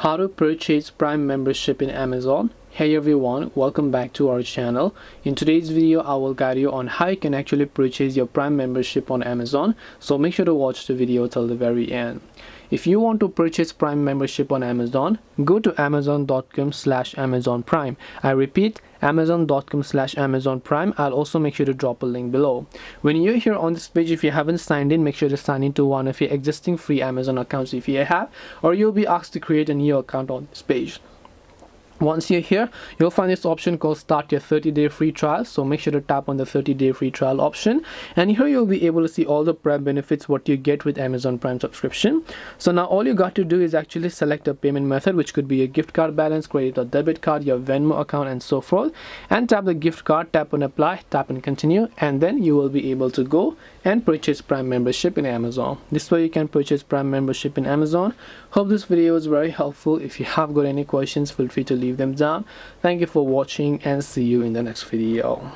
How to purchase Prime membership in Amazon. Hey everyone, welcome back to our channel. In today's video I will guide you on how you can actually purchase your Prime membership on Amazon, so make sure to watch the video till the very end. If you want to purchase Prime membership on Amazon, go to amazon.com/Amazon Prime. I repeat, amazon.com/Amazon Prime. I'll also make sure to drop a link below. When you're here on this page, if you haven't signed in, make sure to sign into one of your existing free Amazon accounts if you have, or you'll be asked to create a new account on this page. Once you're here, you'll find this option called start your 30-day free trial, so make sure to tap on the 30-day free trial option, and here you'll be able to see all the Prime benefits what you get with Amazon Prime subscription. So now all you got to do is actually select a payment method, which could be your gift card balance, credit or debit card, your Venmo account, and so forth, and tap the gift card, tap on apply, tap on continue, and then you will be able to go and purchase Prime membership in Amazon. This way you can purchase Prime membership in Amazon. Hope this video was very helpful. If you have got any questions, feel free to leave them down. Thank you for watching and see you in the next video.